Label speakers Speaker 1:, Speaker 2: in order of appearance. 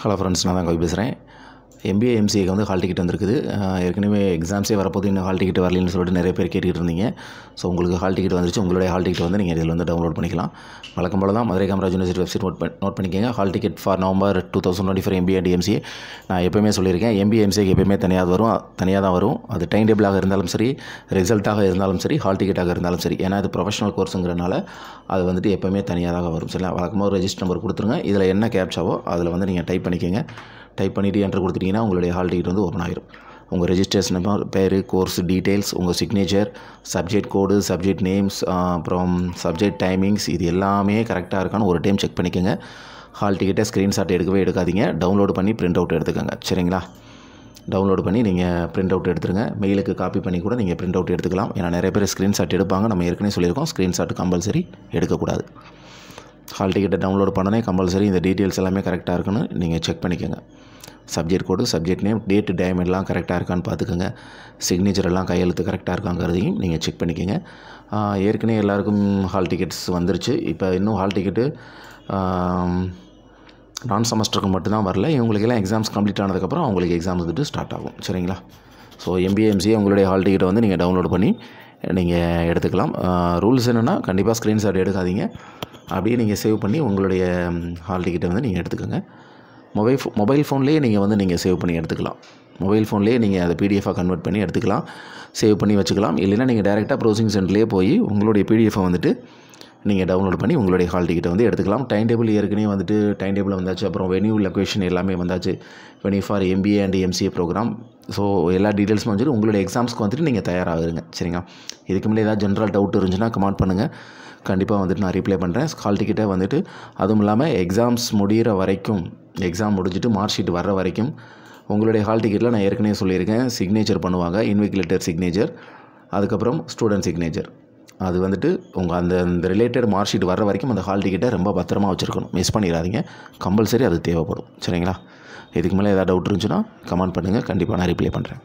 Speaker 1: Hello friends, நான் தான் கவி பேசுகிறேன். எம்பிஏ எம்சிஏக்கு வந்து ஹால் டிக்கெட் வந்திருக்குது. ஏற்கனவே எக்ஸாம்ஸே வரப்போது இன்னும் ஹால் டிக்கெட் வரலன்னு சொல்லிட்டு நிறைய பேர் கேட்டுக்கிட்டு இருந்தீங்க. ஸோ உங்களுக்கு ஹால் டிக்கெட் வந்துருச்சு. உங்களுடைய ஹால் டிக்கெட் வந்து நீங்கள் இதில் வந்து டவுன்லோட் பண்ணிக்கலாம். வழக்கம் போல தான் Madurai Kamaraj university website note பண்ணிக்கோங்க. Hall ticket for November 2024 MBA and MCA. நான் எப்போயுமே சொல்லியிருக்கேன், எம்பிஏ எம்சிஏக்கு எப்போயுமே தனியாக தான் வரும். அது டைம் டேபிளாக இருந்தாலும் சரி, ரிசல்ட்டாக இருந்தாலும் சரி, ஹால் டிக்கெட்டாக இருந்தாலும் சரி. ஏன்னா இது ப்ரொஃபஷனல் கோர்ஸுங்கிறனால அது வந்துட்டு எப்போயுமே தனியாக தான் வரும். சரிங்களா? வழக்கமாக ரெஜிஸ்டர் நம்பர் கொடுத்துருங்க. இதில் என்ன கேப்சாவோ அதில் வந்து நீங்கள் டைப் பண்ணிக்கோங்க. டைப் பண்ணிவிட்டு என்ட்ரு கொடுத்துட்டிங்கன்னா உங்களுடைய ஹால் டிக்கெட் வந்து ஓப்பன் ஆகிடும். உங்கள் ரெஜிஸ்ட்ரேஷன் நம்பர், பேர், கோர்ஸ் டீட்டெயில்ஸ், உங்கள் சிக்னேச்சர், சப்ஜெக்ட் கோடு, சப்ஜெக்ட் நேம்ஸ், அப்புறம் சப்ஜெக்ட் டைமிங்ஸ், இது எல்லாமே கரெக்டாக இருக்கான்னு ஒரு டைம் செக் பண்ணிக்கோங்க. ஹால் டிக்கெட்டை ஸ்க்ரீன்ஷாட் எடுக்கவே எடுக்காதீங்க. டவுன்லோடு பண்ணி பிரிண்ட் அவுட் எடுத்துக்கோங்க. சரிங்களா? டவுன்லோடு பண்ணி நீங்கள் பிரிண்ட் அவுட் எடுத்துருங்க. மெயிலுக்கு காப்பி பண்ணி கூட நீங்கள் பிரிண்ட் அவுட் எடுத்துக்கலாம். ஏன்னா நிறைய பேர் ஸ்க்ரீன்ஷாட் எடுப்பாங்க. நம்ம ஏற்கனவே சொல்லியிருக்கோம், ஸ்க்ரீன்ஷாட் கம்பல்சரி எடுக்கக்கூடாது. ஹால் டிக்கெட்டை டவுன்லோட் பண்ணனே கம்பல்சரி இந்த டீட்டெயில்ஸ் எல்லாமே கரெக்டாக இருக்குன்னு நீங்கள் செக் பண்ணிக்கோங்க. சப்ஜெக்ட் கோடு, சப்ஜெக்ட் நேம், டேட்டு, டைம் எல்லாம் கரெக்டாக இருக்கான்னு பார்த்துக்கோங்க. சிக்னேச்சர் எல்லாம் கையெழுத்து கரெக்டாக இருக்காங்கிறதையும் நீங்கள் செக் பண்ணிக்கோங்க. ஏற்கனவே எல்லாருக்கும் ஹால் டிக்கெட்ஸ் வந்துருச்சு. இப்போ இன்னும் ஹால் டிக்கெட்டு நான் செமஸ்டருக்கு மட்டும்தான் வரல. இவங்களுக்கெல்லாம் எக்ஸாம்ஸ் கம்ப்ளீட் ஆனதுக்கப்புறம் அவங்களுக்கு எக்ஸாம் வந்துட்டு ஸ்டார்ட் ஆகும். சரிங்களா? ஸோ எம்பிஏ எம்சிஏ உங்களுடைய ஹால் டிக்கெட்டை வந்து நீங்கள் டவுன்லோட் பண்ணி நீங்கள் எடுத்துக்கலாம். ரூல்ஸ் என்னென்னா, கண்டிப்பாக ஸ்க்ரீன்ஷாட் எடுக்காதீங்க. அப்படியே நீங்கள் சேவ் பண்ணி உங்களுடைய ஹால் டிக்கெட்டை வந்து நீங்கள் எடுத்துக்கோங்க. மொபைல் ஃபோன்லேயே நீங்கள் சேவ் பண்ணி எடுத்துக்கலாம். மொபைல் ஃபோன்லேயே நீங்கள் அதை பிடிஎஃபாக கன்வெர்ட் பண்ணி எடுத்துக்கலாம், சேவ் பண்ணி வச்சுக்கலாம். இல்லைன்னா நீங்கள் டேரெக்டாக ப்ரௌசிங் சென்டர்லேயே போய் உங்களுடைய பிடிஎஃபை வந்துட்டு நீங்கள் டவுன்லோட் பண்ணி உங்களுடைய ஹால் டிக்கெட்டை வந்து எடுத்துக்கலாம். டைம் டேபிள் ஏற்கனவே வந்துட்டு டைம் டேபிள் வந்தாச்சு. அப்புறம் வென்யூ, லொக்கேஷன் எல்லாமே வந்தாச்சு. Venue for MBA and MCA program. So எல்லா டீட்டெயில்ஸும் வந்துட்டு உங்களுடைய எக்ஸாம்ஸ்க்கு வந்துட்டு நீங்கள் தயாராகுங்க. சரிங்களா? இதுக்கு முன்னாடி ஏதாவது ஜென்ரல் டவுட் இருந்துச்சுன்னா கமெண்ட் பண்ணுங்கள். கண்டிப்பாக வந்துட்டு நான் ரிப்ளை பண்ணுறேன். ஹால் டிக்கெட்டை வந்துட்டு அதுவும் இல்லாமல் எக்ஸாம்ஸ் முடிகிற வரைக்கும், எக்ஸாம் முடிஞ்சிட்டு மார்க் ஷீட் வர்ற வரைக்கும் உங்களுடைய ஹால் டிக்கெட்டில் நான் ஏற்கனவே சொல்லியிருக்கேன், சிக்னேச்சர் பண்ணுவாங்க. இன்விகிலேட்டர் சிக்னேச்சர், அதுக்கப்புறம் ஸ்டூடெண்ட் சிக்னேச்சர். அது வந்துட்டு உங்கள் அந்த ரிலேட்டட் மார்க் ஷீட் வர்ற வரைக்கும் அந்த ஹால் டிக்கெட்டை ரொம்ப பத்திரமா வச்சுருக்கணும். மிஸ் பண்ணிடாதீங்க. கம்பல்சரி அது தேவைப்படும். சரிங்களா? இதுக்கு மேலே ஏதாவது டவுட் இருந்துச்சுன்னா கமெண்ட் பண்ணுங்கள். கண்டிப்பாக நான் ரிப்ளை பண்ணுறேன்.